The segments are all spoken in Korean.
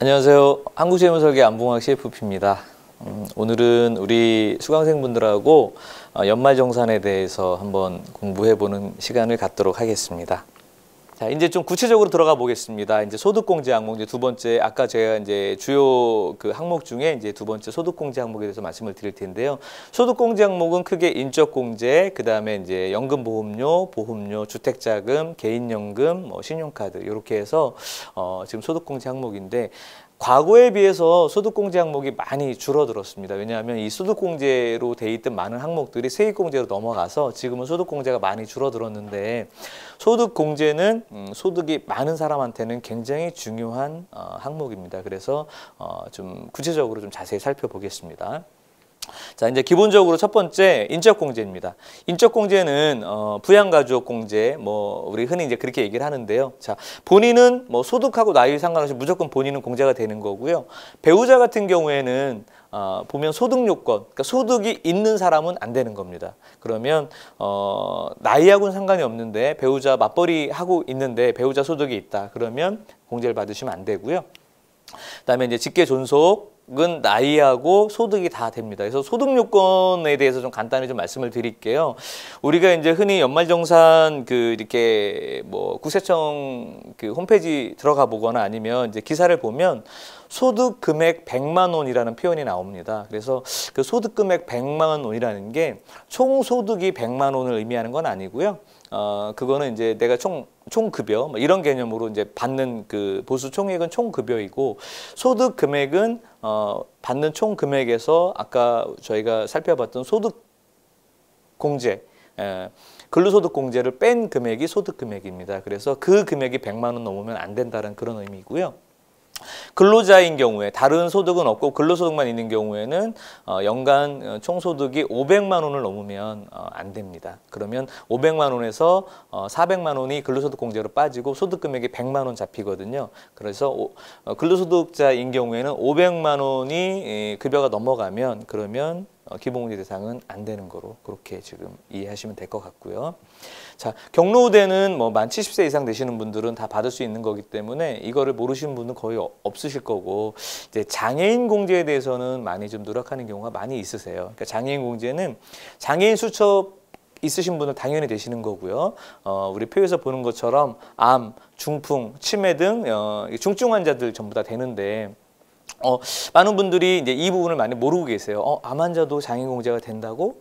안녕하세요. 한국재무설계 안봉학 CFP입니다. 오늘은 우리 수강생분들하고 연말정산에 대해서 한번 공부해보는 시간을 갖도록 하겠습니다. 자, 이제 좀 구체적으로 들어가 보겠습니다. 이제 소득공제 항목, 이제 두 번째, 아까 제가 이제 주요 그 항목 중에 이제 두 번째 소득공제 항목에 대해서 말씀을 드릴 텐데요. 소득공제 항목은 크게 인적공제, 그 다음에 이제 연금보험료, 보험료, 주택자금, 개인연금, 신용카드 이렇게 해서 지금 소득공제 항목인데. 과거에 비해서 소득공제 항목이 많이 줄어들었습니다. 왜냐하면 이 소득공제로 돼 있던 많은 항목들이 세액공제로 넘어가서 지금은 소득공제가 많이 줄어들었는데 소득공제는 소득이 많은 사람한테는 굉장히 중요한 항목입니다. 그래서 좀 구체적으로 좀 자세히 살펴보겠습니다. 자, 이제 기본적으로 첫 번째 인적공제입니다. 인적공제는 부양가족공제, 우리 흔히 이제 그렇게 얘기를 하는데요. 자, 본인은 소득하고 나이 상관없이 무조건 본인은 공제가 되는 거고요. 배우자 같은 경우에는 보면 소득 요건, 그러니까 소득이 있는 사람은 안 되는 겁니다. 그러면 나이하고는 상관이 없는데 배우자 맞벌이 하고 있는데 배우자 소득이 있다. 그러면 공제를 받으시면 안 되고요. 그다음에 이제 직계 존속은 나이하고 소득이 다 됩니다. 그래서 소득 요건에 대해서 좀 간단히 좀 말씀을 드릴게요. 우리가 이제 흔히 연말정산 이렇게 국세청 홈페이지 들어가 보거나 아니면 이제 기사를 보면 소득 금액 100만 원이라는 표현이 나옵니다. 그래서 그 소득 금액 100만 원이라는 게 총 소득이 100만 원을 의미하는 건 아니고요. 그거는 이제 내가 총급여 이런 개념으로 이제 받는 그 보수 총액은 총급여이고 소득 금액은 받는 총 금액에서 아까 저희가 살펴봤던 소득 공제 근로소득 공제를 뺀 금액이 소득 금액입니다. 그래서 그 금액이 100만 원 넘으면 안 된다는 그런 의미고요. 근로자인 경우에 다른 소득은 없고 근로소득만 있는 경우에는 연간 총소득이 500만 원을 넘으면 안 됩니다. 그러면 500만 원에서 400만 원이 근로소득 공제로 빠지고 소득금액이 100만 원 잡히거든요. 그래서 근로소득자인 경우에는 500만 원이 급여가 넘어가면 그러면 기본공제 대상은 안 되는 거로 그렇게 지금 이해하시면 될 것 같고요. 자, 경로우대는 만 70세 이상 되시는 분들은 다 받을 수 있는 거기 때문에 이거를 모르시는 분은 거의 없으실 거고 이제 장애인 공제에 대해서는 많이 좀 노력하는 경우가 많이 있으세요. 그러니까 장애인 공제는 장애인 수첩 있으신 분은 당연히 되시는 거고요. 우리 표에서 보는 것처럼 암, 중풍, 치매 등 중증 환자들 전부 다 되는데 많은 분들이 이제 이 부분을 많이 모르고 계세요. 암 환자도 장애인 공제가 된다고?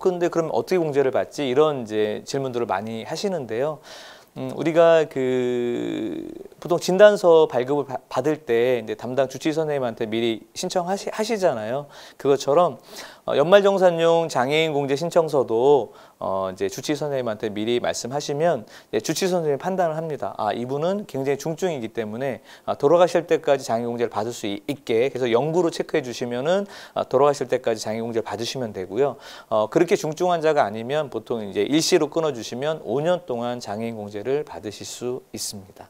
근데 그럼 어떻게 공제를 받지? 이런 이제 질문들을 많이 하시는데요. 우리가 보통 진단서 발급을 받을 때 이제 담당 주치의 선생님한테 미리 신청하시잖아요. 그것처럼 연말정산용 장애인 공제 신청서도 이제 주치의 선생님한테 미리 말씀하시면 주치의 선생님이 판단을 합니다. 이분은 굉장히 중증이기 때문에 돌아가실 때까지 장애인 공제를 받을 수 있게 그래서 영구로 체크해 주시면은 돌아가실 때까지 장애인 공제를 받으시면 되고요. 그렇게 중증 환자가 아니면 보통 이제 일시로 끊어 주시면 5년 동안 장애인 공제를 받으실 수 있습니다.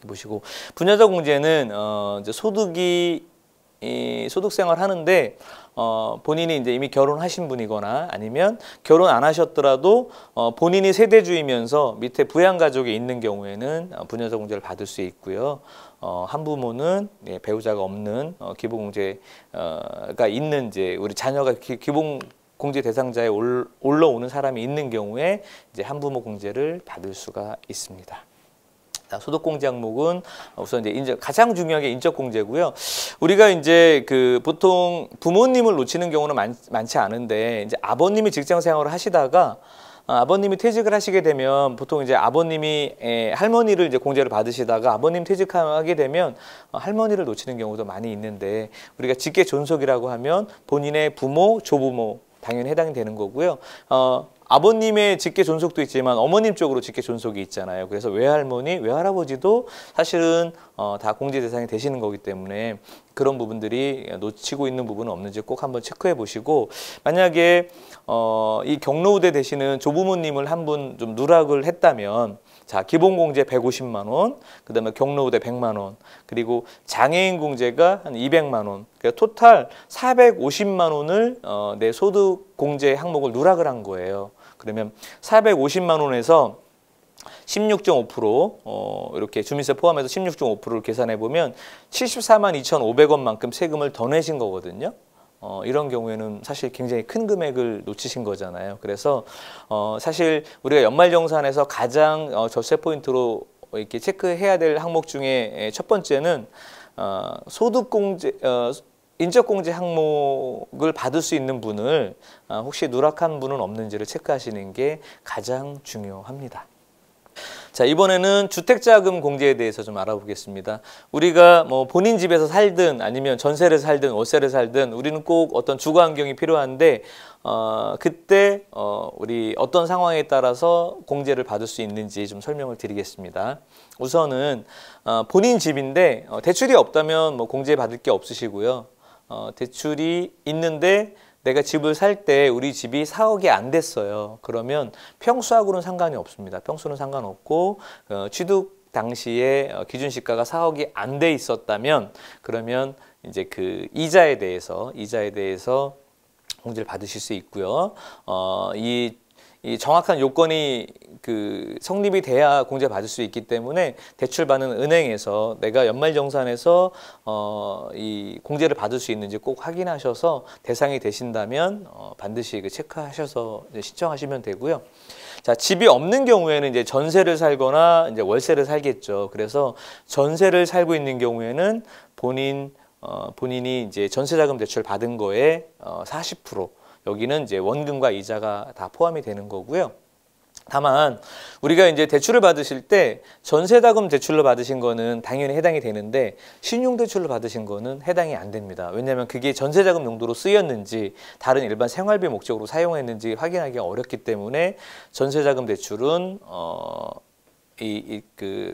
보시고 분야자 공제는 이제 소득 생활 하는데 본인이 이제 이미 결혼하신 분이거나 아니면 결혼 안 하셨더라도 본인이 세대주이면서 밑에 부양가족이 있는 경우에는 분야자 공제를 받을 수 있고요. 한부모는 배우자가 없는 기본공제가 있는 이제 우리 자녀가 기본 공제 대상자에 올라오는 사람이 있는 경우에 이제 한부모 공제를 받을 수가 있습니다. 소득공제 항목은 우선 이제 가장 중요한 게 인적공제고요. 우리가 이제 보통 부모님을 놓치는 경우는 많지 않은데 이제 아버님이 직장 생활을 하시다가 아버님이 퇴직을 하시게 되면 보통 이제 아버님이 할머니를 이제 공제를 받으시다가 아버님 퇴직하게 되면 할머니를 놓치는 경우도 많이 있는데 우리가 직계 존속이라고 하면 본인의 부모, 조부모 당연히 해당이 되는 거고요. 아버님의 직계 존속도 있지만 어머님 쪽으로 직계 존속이 있잖아요. 그래서 외할머니, 외할아버지도 사실은 다 공제 대상이 되시는 거기 때문에 그런 부분들이 놓치고 있는 부분은 없는지 꼭 한번 체크해 보시고 만약에 이 경로우대 되시는 조부모님을 한 분 좀 누락을 했다면 자, 기본공제 150만 원, 그 다음에 경로우대 100만 원, 그리고 장애인 공제가 한 200만 원, 그러니까 토탈 450만 원을 내 소득공제 항목을 누락을 한 거예요. 그러면 450만 원에서 16.5% 이렇게 주민세 포함해서 16.5%를 계산해 보면 74만 2,500원만큼 세금을 더 내신 거거든요. 이런 경우에는 사실 굉장히 큰 금액을 놓치신 거잖아요. 그래서 사실 우리가 연말정산에서 가장 절세 포인트로 이렇게 체크해야 될 항목 중에 첫 번째는 소득공제 인적공제 항목을 받을 수 있는 분을 혹시 누락한 분은 없는지를 체크하시는 게 가장 중요합니다. 자, 이번에는 주택자금 공제에 대해서 좀 알아보겠습니다. 우리가 뭐 본인 집에서 살든 아니면 전세를 살든 월세를 살든 우리는 꼭 어떤 주거 환경이 필요한데 그때 우리 어떤 상황에 따라서 공제를 받을 수 있는지 좀 설명을 드리겠습니다. 우선은 본인 집인데 대출이 없다면 뭐 공제 받을 게 없으시고요. 대출이 있는데 내가 집을 살 때 우리 집이 4억이 안 됐어요. 그러면 평수하고는 상관이 없습니다. 평수는 상관없고 취득 당시에 기준시가가 4억이 안 돼 있었다면 그러면 이제 그 이자에 대해서 공제를 받으실 수 있고요. 이 정확한 요건이 성립이 돼야 공제 받을 수 있기 때문에 대출 받는 은행에서 내가 연말정산에서 이 공제를 받을 수 있는지 꼭 확인하셔서 대상이 되신다면 반드시 체크하셔서 신청하시면 되고요. 자, 집이 없는 경우에는 이제 전세를 살거나 이제 월세를 살겠죠. 그래서 전세를 살고 있는 경우에는 본인이 이제 전세자금 대출 받은 거에 40% 여기는 이제 원금과 이자가 다 포함이 되는 거고요. 다만 우리가 이제 대출을 받으실 때 전세자금 대출로 받으신 거는 당연히 해당이 되는데 신용대출로 받으신 거는 해당이 안 됩니다. 왜냐하면 그게 전세자금 용도로 쓰였는지 다른 일반 생활비 목적으로 사용했는지 확인하기가 어렵기 때문에 전세자금 대출은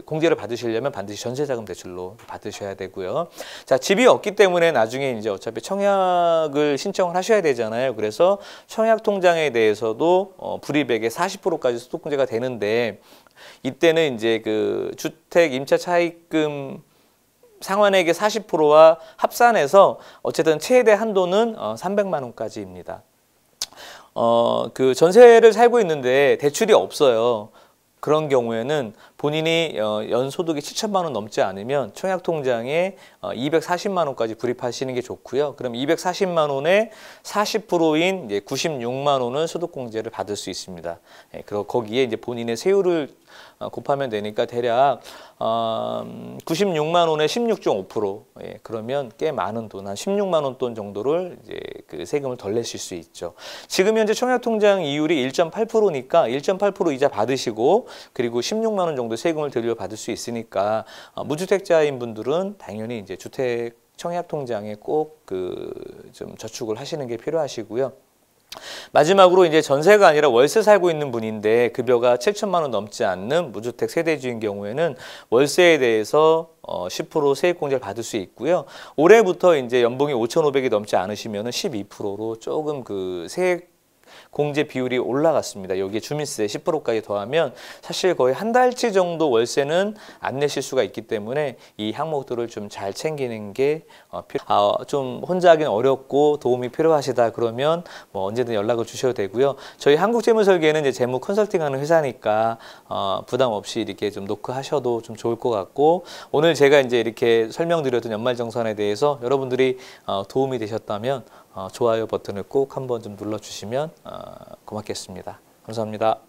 공제를 받으시려면 반드시 전세자금 대출로 받으셔야 되고요. 자, 집이 없기 때문에 나중에 이제 어차피 청약을 신청을 하셔야 되잖아요. 그래서 청약통장에 대해서도 불이백의 40%까지 소득공제가 되는데 이때는 이제 주택 임차 차입금 상환액의 40%와 합산해서 어쨌든 최대 한도는 300만 원까지입니다. 전세를 살고 있는데 대출이 없어요. 그런 경우에는 본인이 연소득이 7천만 원 넘지 않으면 청약통장에 240만 원까지 불입하시는 게 좋고요. 그럼 240만 원에 40%인 이제 96만 원은 소득공제를 받을 수 있습니다. 그리고 거기에 이제 본인의 세율을 곱하면 되니까 대략 96만 원에 16.5%, 그러면 꽤 많은 돈, 한 16만 원 돈 정도를 이제 세금을 덜 내실 수 있죠. 지금 현재 청약통장 이율이 1.8%니까 1.8% 이자 받으시고 그리고 16만 원 정도 세금을 들려받을 수 있으니까 무주택자인 분들은 당연히 이제 주택 청약통장에 꼭 좀 저축을 하시는 게 필요하시고요. 마지막으로 이제 전세가 아니라 월세 살고 있는 분인데 급여가 7천만 원 넘지 않는 무주택 세대주인 경우에는 월세에 대해서 10% 세액공제를 받을 수 있고요. 올해부터 이제 연봉이 5,500이 넘지 않으시면은 12%로 조금 세액 공제 비율이 올라갔습니다. 여기에 주민세 10%까지 더하면 사실 거의 한 달치 정도 월세는 안 내실 수가 있기 때문에 이 항목들을 좀 잘 챙기는 게 좀 혼자 하기는 어렵고 도움이 필요하시다 그러면 뭐 언제든 연락을 주셔도 되고요. 저희 한국재무설계는 이제 재무 컨설팅하는 회사니까 부담 없이 이렇게 좀 노크하셔도 좀 좋을 것 같고 오늘 제가 이제 이렇게 설명드렸던 연말정산에 대해서 여러분들이 도움이 되셨다면 좋아요 버튼을 꼭 한번 좀 눌러주시면 고맙겠습니다. 감사합니다.